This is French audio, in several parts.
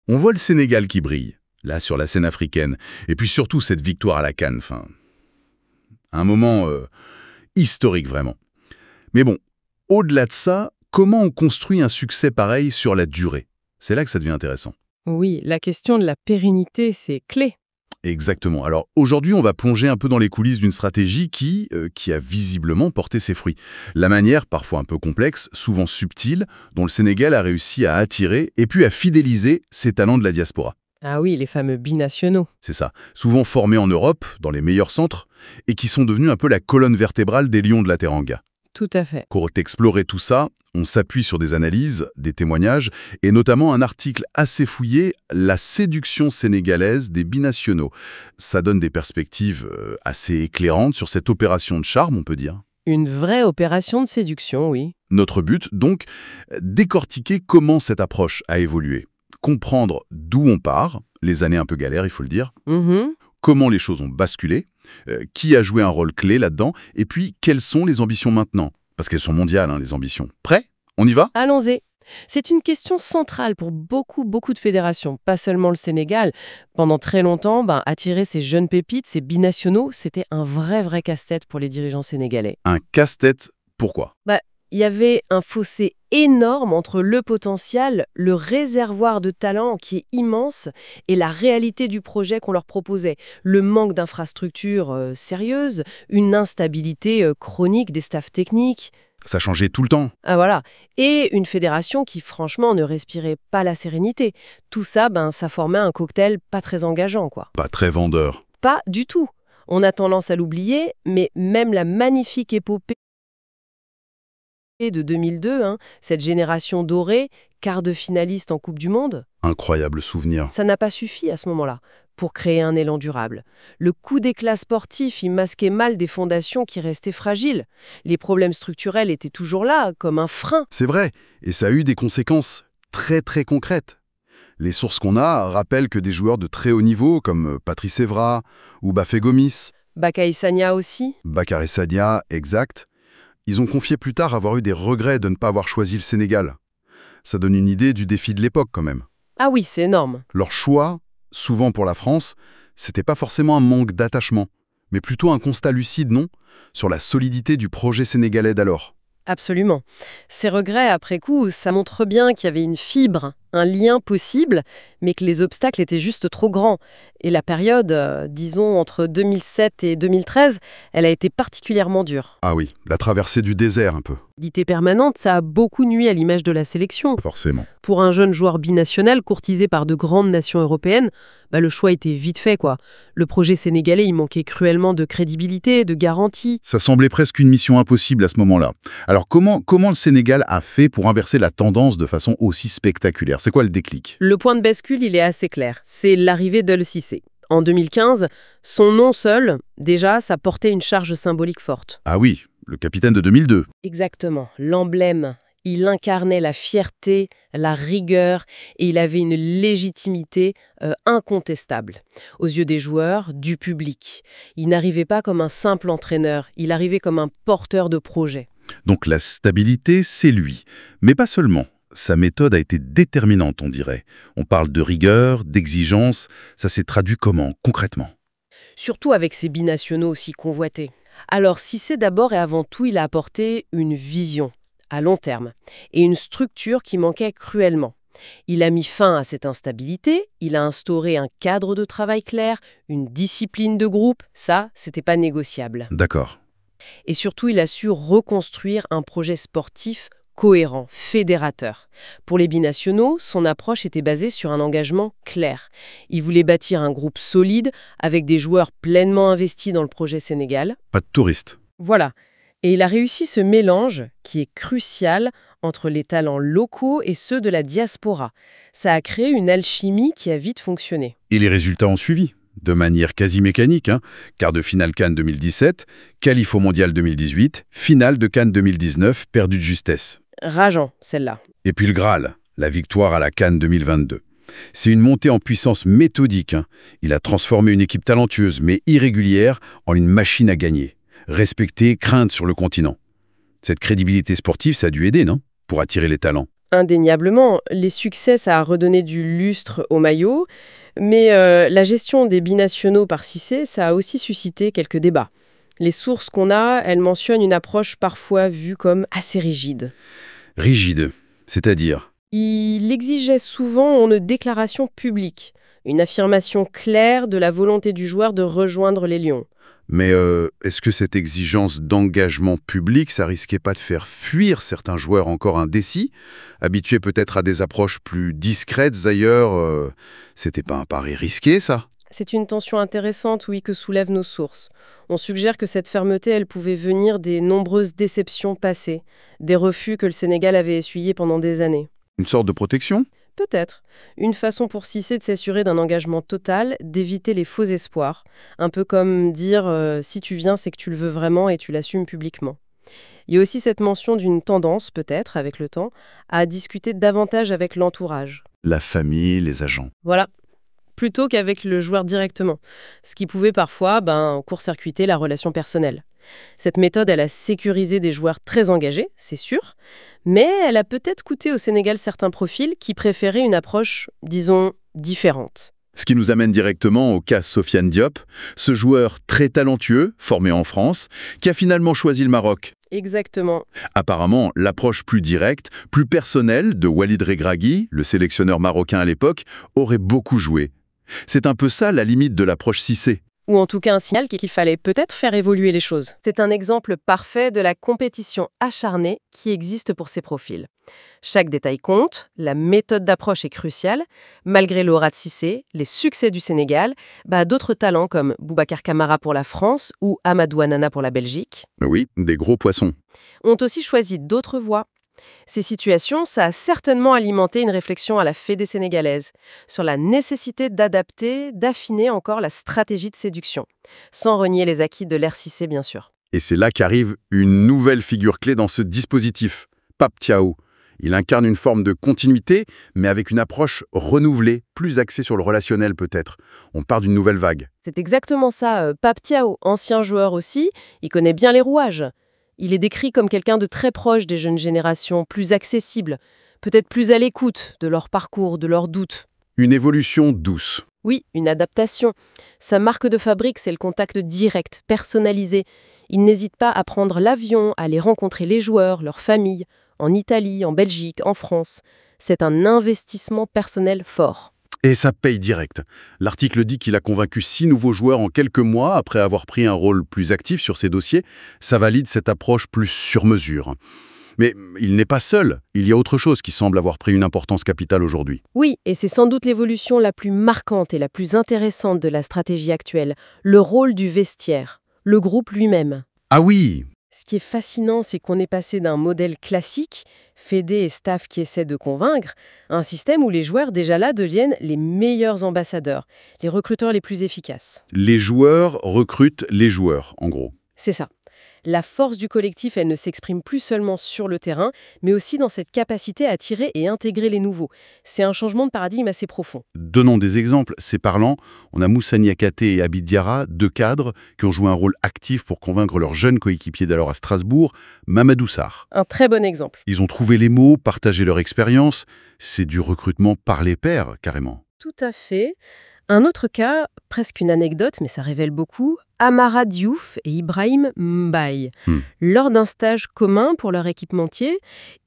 On voit le Sénégal qui brille, là, sur la scène africaine, et puis surtout cette victoire à la CAN, enfin, un moment historique vraiment. Mais bon, au-delà de ça, comment on construit un succès pareil sur la durée? C'est là que ça devient intéressant. Oui, la question de la pérennité, c'est clé. Exactement. Alors aujourd'hui, on va plonger un peu dans les coulisses d'une stratégie qui a visiblement porté ses fruits. La manière, parfois un peu complexe, souvent subtile, dont le Sénégal a réussi à attirer et puis à fidéliser ses talents de la diaspora. Ah oui, les fameux binationaux. C'est ça. Souvent formés en Europe, dans les meilleurs centres, et qui sont devenus un peu la colonne vertébrale des Lions de la Teranga. Tout à fait. Pour explorer tout ça, on s'appuie sur des analyses, des témoignages, et notamment un article assez fouillé, La séduction sénégalaise des binationaux. Ça donne des perspectives assez éclairantes sur cette opération de charme, on peut dire. Une vraie opération de séduction, oui. Notre but, donc, décortiquer comment cette approche a évolué. Comprendre d'où on part, les années un peu galères, il faut le dire, Mhm. comment les choses ont basculé, qui a joué un rôle clé là-dedans, et puis quelles sont les ambitions maintenant. Parce qu'elles sont mondiales, hein, les ambitions. Prêt? On y va? Allons-y. C'est une question centrale pour beaucoup de fédérations, pas seulement le Sénégal. Pendant très longtemps, attirer ces jeunes pépites, ces binationaux, c'était un vrai casse-tête pour les dirigeants sénégalais. Un casse-tête, pourquoi? Il y avait un fossé énorme entre le potentiel, le réservoir de talent qui est immense, et la réalité du projet qu'on leur proposait. Le manque d'infrastructures sérieuses, une instabilité chronique des staffs techniques. Ça changeait tout le temps. Ah voilà. Et une fédération qui, franchement, ne respirait pas la sérénité. Tout ça, ça formait un cocktail pas très engageant, quoi. Pas très vendeur. Pas du tout. On a tendance à l'oublier, mais même la magnifique épopée de 2002, cette génération dorée, quart de finaliste en Coupe du Monde, Incroyable souvenir. ça n'a pas suffi à ce moment-là pour créer un élan durable. Le coup d'éclat sportif, il masquait mal des fondations qui restaient fragiles. Les problèmes structurels étaient toujours là, comme un frein. C'est vrai, et ça a eu des conséquences très concrètes. Les sources qu'on a rappellent que des joueurs de très haut niveau, comme Patrice Evra ou Bafé Gomis, Bakaï Sagna aussi. Bakary Sagna, exact, ils ont confié plus tard avoir eu des regrets de ne pas avoir choisi le Sénégal. Ça donne une idée du défi de l'époque quand même. Ah oui, c'est énorme. Leur choix, souvent pour la France, c'était pas forcément un manque d'attachement, mais plutôt un constat lucide, non, sur la solidité du projet sénégalais d'alors. Absolument. Ces regrets, après coup, ça montre bien qu'il y avait une fibre, un lien possible, mais que les obstacles étaient juste trop grands. Et la période, disons, entre 2007 et 2013, elle a été particulièrement dure. Ah oui, la traversée du désert un peu, Dité permanente, ça a beaucoup nui à l'image de la sélection. forcément. Pour un jeune joueur binational courtisé par de grandes nations européennes, le choix était vite fait, quoi. Le projet sénégalais, il manquait cruellement de crédibilité, de garantie. Ça semblait presque une mission impossible à ce moment-là. Alors comment le Sénégal a fait pour inverser la tendance de façon aussi spectaculaire? C'est quoi le déclic? Le point de bascule, il est assez clair. C'est l'arrivée d'El Cissé. En 2015, son nom seul, déjà, ça portait une charge symbolique forte. Ah oui, le capitaine de 2002. Exactement, l'emblème. Il incarnait la fierté, la rigueur, et il avait une légitimité incontestable aux yeux des joueurs, du public. Il n'arrivait pas comme un simple entraîneur, il arrivait comme un porteur de projet. Donc la stabilité, c'est lui. Mais pas seulement. Sa méthode a été déterminante, on dirait. On parle de rigueur, d'exigence. Ça s'est traduit comment, concrètement? Surtout avec ces binationaux aussi convoités. Alors Cissé d'abord et avant tout, il a apporté une vision à long terme et une structure qui manquait cruellement. Il a mis fin à cette instabilité, il a instauré un cadre de travail clair, une discipline de groupe, ça, c'était pas négociable. D'accord. Et surtout, il a su reconstruire un projet sportif cohérent, fédérateur. Pour les binationaux, son approche était basée sur un engagement clair. Il voulait bâtir un groupe solide avec des joueurs pleinement investis dans le projet Sénégal. Pas de touristes. Voilà. Et il a réussi ce mélange qui est crucial entre les talents locaux et ceux de la diaspora. Ça a créé une alchimie qui a vite fonctionné. Et les résultats ont suivi, de manière quasi mécanique. Quart de finale Cannes 2017, qualif au Mondial 2018, finale de Cannes 2019, perdue de justesse. Rageant, celle-là. Et puis le Graal, la victoire à la Cannes 2022. C'est une montée en puissance méthodique. Il a transformé une équipe talentueuse mais irrégulière en une machine à gagner. Respectée, crainte sur le continent. Cette crédibilité sportive, ça a dû aider, non? Pour attirer les talents. Indéniablement, les succès, ça a redonné du lustre au maillot, mais la gestion des binationaux par Cissé, ça a aussi suscité quelques débats. Les sources qu'on a, elles mentionnent une approche parfois vue comme assez rigide. Rigide, c'est-à-dire? Il exigeait souvent une déclaration publique, une affirmation claire de la volonté du joueur de rejoindre les Lions. Mais est-ce que cette exigence d'engagement public, ça risquait pas de faire fuir certains joueurs encore indécis, habitués peut-être à des approches plus discrètes ailleurs c'était pas un pari risqué, ça? C'est une tension intéressante, oui, que soulèvent nos sources. On suggère que cette fermeté, elle pouvait venir des nombreuses déceptions passées, des refus que le Sénégal avait essuyés pendant des années. Une sorte de protection? Peut-être. Une façon pour Cissé de s'assurer d'un engagement total, d'éviter les faux espoirs. Un peu comme dire si tu viens, c'est que tu le veux vraiment et tu l'assumes publiquement. Il y a aussi cette mention d'une tendance, peut-être, avec le temps, à discuter davantage avec l'entourage. La famille, les agents. Voilà. Plutôt qu'avec le joueur directement. Ce qui pouvait parfois court-circuiter la relation personnelle. Cette méthode, elle a sécurisé des joueurs très engagés, c'est sûr, mais elle a peut-être coûté au Sénégal certains profils qui préféraient une approche, disons, différente. Ce qui nous amène directement au cas Sofiane Diop, ce joueur très talentueux, formé en France, qui a finalement choisi le Maroc. Exactement. Apparemment, l'approche plus directe, plus personnelle de Walid Regragui, le sélectionneur marocain à l'époque, aurait beaucoup joué. C'est un peu ça la limite de l'approche Cissé. Ou en tout cas un signal qu'il fallait peut-être faire évoluer les choses. C'est un exemple parfait de la compétition acharnée qui existe pour ces profils. Chaque détail compte, la méthode d'approche est cruciale. Malgré l'aura de Cissé, les succès du Sénégal, d'autres talents comme Boubacar Kamara pour la France ou Amadou Anana pour la Belgique Oui, des gros poissons. ont aussi choisi d'autres voies. Ces situations, ça a certainement alimenté une réflexion à la Fédé sénégalaise sur la nécessité d'adapter, d'affiner encore la stratégie de séduction, sans renier les acquis de l'ère Cissé, bien sûr. Et c'est là qu'arrive une nouvelle figure clé dans ce dispositif, Pape Thiaw. Il incarne une forme de continuité, mais avec une approche renouvelée, plus axée sur le relationnel peut-être. On part d'une nouvelle vague. C'est exactement ça. Pape Thiaw, ancien joueur aussi, il connaît bien les rouages. Il est décrit comme quelqu'un de très proche des jeunes générations, plus accessible, peut-être plus à l'écoute de leur parcours, de leurs doutes. Une évolution douce. Oui, une adaptation. Sa marque de fabrique, c'est le contact direct, personnalisé. Il n'hésite pas à prendre l'avion, à aller rencontrer les joueurs, leurs familles, en Italie, en Belgique, en France. C'est un investissement personnel fort. Et ça paye direct. L'article dit qu'il a convaincu 6 nouveaux joueurs en quelques mois après avoir pris un rôle plus actif sur ses dossiers. Ça valide cette approche plus sur mesure. Mais il n'est pas seul. Il y a autre chose qui semble avoir pris une importance capitale aujourd'hui. Oui, et c'est sans doute l'évolution la plus marquante et la plus intéressante de la stratégie actuelle, le rôle du vestiaire, le groupe lui-même. Ah oui! Ce qui est fascinant, c'est qu'on est passé d'un modèle classique, Fédé et staff qui essaient de convaincre, à un système où les joueurs déjà là deviennent les meilleurs ambassadeurs, les recruteurs les plus efficaces. Les joueurs recrutent les joueurs, en gros. C'est ça. La force du collectif, elle ne s'exprime plus seulement sur le terrain, mais aussi dans cette capacité à attirer et intégrer les nouveaux. C'est un changement de paradigme assez profond. Donnons des exemples, c'est parlant. On a Moussa Niakhaté et Abid Diarra, 2 cadres, qui ont joué un rôle actif pour convaincre leurs jeunes coéquipiers d'alors à Strasbourg, Mamadou Sarr. Un très bon exemple. Ils ont trouvé les mots, partagé leur expérience. C'est du recrutement par les pairs, carrément. Tout à fait. Un autre cas, presque une anecdote, mais ça révèle beaucoup, Amara Diouf et Ibrahim Mbaye. Lors d'un stage commun pour leur équipementier,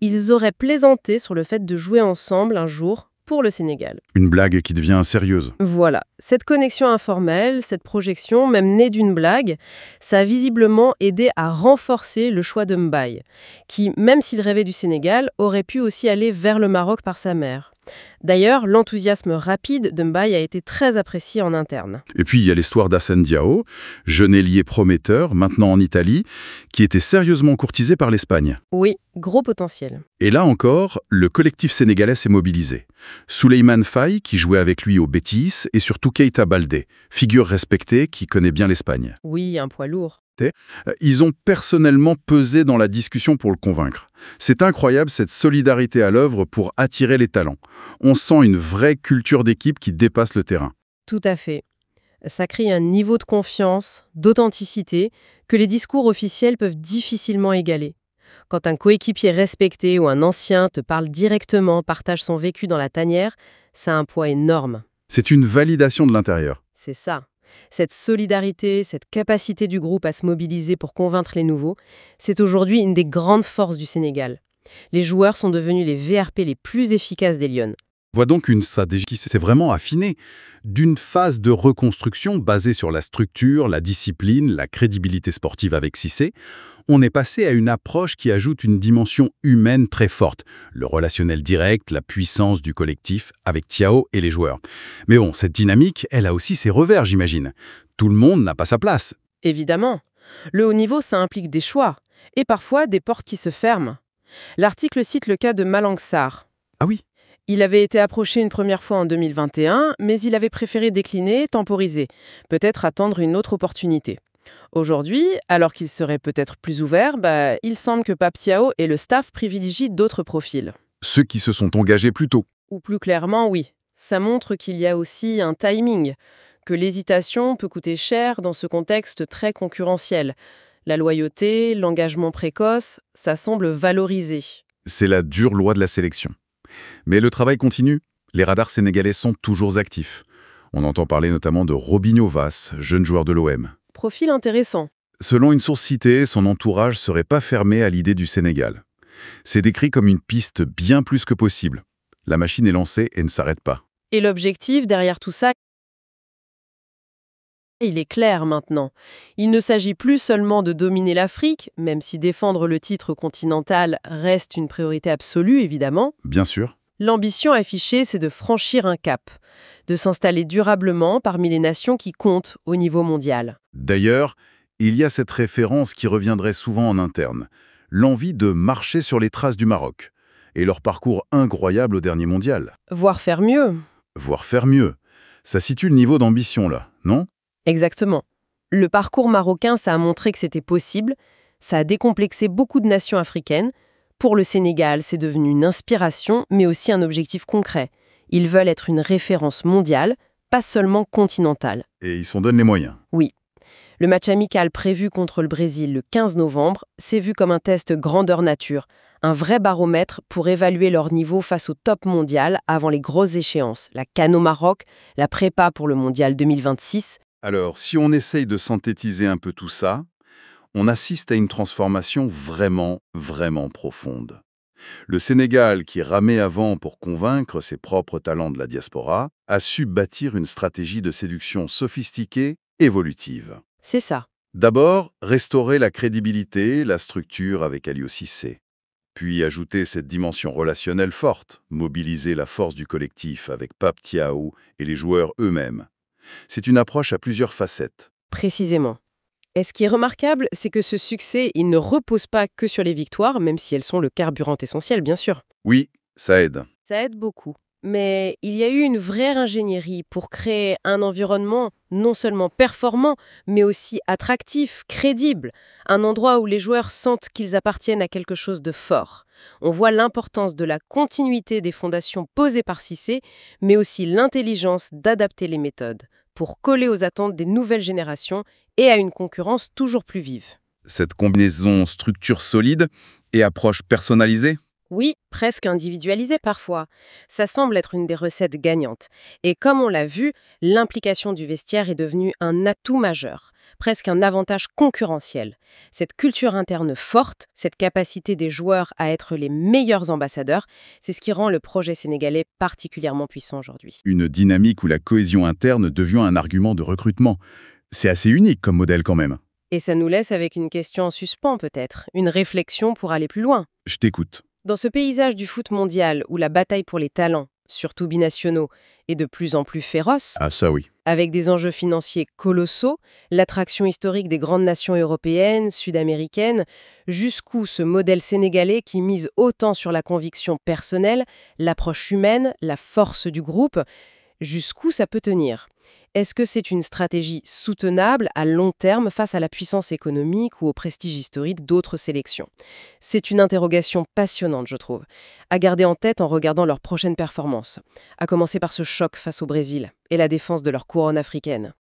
ils auraient plaisanté sur le fait de jouer ensemble un jour pour le Sénégal. Une blague qui devient sérieuse. Voilà, cette connexion informelle, cette projection, même née d'une blague, ça a visiblement aidé à renforcer le choix de Mbaye, qui, même s'il rêvait du Sénégal, aurait pu aussi aller vers le Maroc par sa mère. D'ailleurs, l'enthousiasme rapide de Mbaye a été très apprécié en interne. Et puis, il y a l'histoire d'Hassane Diao, jeune ailier prometteur, maintenant en Italie, qui était sérieusement courtisé par l'Espagne. Oui, gros potentiel. Et là encore, le collectif sénégalais s'est mobilisé. Souleymane Faye, qui jouait avec lui au Betis, et surtout Keita Baldé, figure respectée qui connaît bien l'Espagne. Oui, un poids lourd. Ils ont personnellement pesé dans la discussion pour le convaincre. C'est incroyable cette solidarité à l'œuvre pour attirer les talents. On sent une vraie culture d'équipe qui dépasse le terrain. Tout à fait. Ça crée un niveau de confiance, d'authenticité, que les discours officiels peuvent difficilement égaler. Quand un coéquipier respecté ou un ancien te parle directement, partage son vécu dans la tanière, ça a un poids énorme. C'est une validation de l'intérieur. C'est ça. Cette solidarité, cette capacité du groupe à se mobiliser pour convaincre les nouveaux, c'est aujourd'hui une des grandes forces du Sénégal. Les joueurs sont devenus les VRP les plus efficaces des Lions. On voit donc une stratégie qui s'est vraiment affinée. D'une phase de reconstruction basée sur la structure, la discipline, la crédibilité sportive avec Cissé, on est passé à une approche qui ajoute une dimension humaine très forte. Le relationnel direct, la puissance du collectif avec Thiaw et les joueurs. Mais bon, cette dynamique, elle a aussi ses revers, j'imagine. Tout le monde n'a pas sa place. Évidemment. Le haut niveau, ça implique des choix. Et parfois, des portes qui se ferment. L'article cite le cas de Malang Sarr. Ah oui? Il avait été approché une première fois en 2021, mais il avait préféré décliner, temporiser, peut-être attendre une autre opportunité. Aujourd'hui, alors qu'il serait peut-être plus ouvert, il semble que Pape Thiaw et le staff privilégient d'autres profils. Ceux qui se sont engagés plus tôt. Ou plus clairement, oui. Ça montre qu'il y a aussi un timing, que l'hésitation peut coûter cher dans ce contexte très concurrentiel. La loyauté, l'engagement précoce, ça semble valorisé. C'est la dure loi de la sélection. Mais le travail continue. Les radars sénégalais sont toujours actifs. On entend parler notamment de Robinho Vaz, jeune joueur de l'OM. Profil intéressant. Selon une source citée, son entourage serait pas fermé à l'idée du Sénégal. C'est décrit comme une piste bien plus que possible. La machine est lancée et ne s'arrête pas. Et l'objectif derrière tout ça, il est clair maintenant. Il ne s'agit plus seulement de dominer l'Afrique, même si défendre le titre continental reste une priorité absolue, évidemment. Bien sûr. L'ambition affichée, c'est de franchir un cap, de s'installer durablement parmi les nations qui comptent au niveau mondial. D'ailleurs, il y a cette référence qui reviendrait souvent en interne. L'envie de marcher sur les traces du Maroc. Et leur parcours incroyable au dernier mondial. Voire faire mieux. Voire faire mieux. Ça situe le niveau d'ambition là, non ? Exactement. Le parcours marocain, ça a montré que c'était possible, ça a décomplexé beaucoup de nations africaines. Pour le Sénégal, c'est devenu une inspiration, mais aussi un objectif concret. Ils veulent être une référence mondiale, pas seulement continentale. Et ils s'en donnent les moyens. Oui. Le match amical prévu contre le Brésil le 15 novembre, c'est vu comme un test grandeur nature, un vrai baromètre pour évaluer leur niveau face au top mondial avant les grosses échéances, la CAN au Maroc, la prépa pour le mondial 2026. Alors, si on essaye de synthétiser un peu tout ça, on assiste à une transformation vraiment, vraiment profonde. Le Sénégal, qui ramait avant pour convaincre ses propres talents de la diaspora, a su bâtir une stratégie de séduction sophistiquée, évolutive. C'est ça. D'abord, restaurer la crédibilité, la structure avec Aliou Cissé. Puis ajouter cette dimension relationnelle forte, mobiliser la force du collectif avec Pape Thiaw et les joueurs eux-mêmes. C'est une approche à plusieurs facettes. Précisément. Et ce qui est remarquable, c'est que ce succès, il ne repose pas que sur les victoires, même si elles sont le carburant essentiel, bien sûr. Oui, ça aide. Ça aide beaucoup. Mais il y a eu une vraie ingénierie pour créer un environnement non seulement performant, mais aussi attractif, crédible. Un endroit où les joueurs sentent qu'ils appartiennent à quelque chose de fort. On voit l'importance de la continuité des fondations posées par Cissé, mais aussi l'intelligence d'adapter les méthodes pour coller aux attentes des nouvelles générations et à une concurrence toujours plus vive. Cette combinaison structure solide et approche personnalisée. Oui, presque individualisée parfois. Ça semble être une des recettes gagnantes. Et comme on l'a vu, l'implication du vestiaire est devenue un atout majeur, presque un avantage concurrentiel. Cette culture interne forte, cette capacité des joueurs à être les meilleurs ambassadeurs, c'est ce qui rend le projet sénégalais particulièrement puissant aujourd'hui. Une dynamique où la cohésion interne devient un argument de recrutement. C'est assez unique comme modèle quand même. Et ça nous laisse avec une question en suspens peut-être, une réflexion pour aller plus loin. Je t'écoute. Dans ce paysage du foot mondial où la bataille pour les talents, surtout binationaux, est de plus en plus féroce, Ah ça oui. avec des enjeux financiers colossaux, l'attraction historique des grandes nations européennes, sud-américaines, jusqu'où ce modèle sénégalais qui mise autant sur la conviction personnelle, l'approche humaine, la force du groupe, jusqu'où ça peut tenir. Est-ce que c'est une stratégie soutenable à long terme face à la puissance économique ou au prestige historique d'autres sélections? C'est une interrogation passionnante, je trouve, à garder en tête en regardant leurs prochaines performances, à commencer par ce choc face au Brésil et la défense de leur couronne africaine.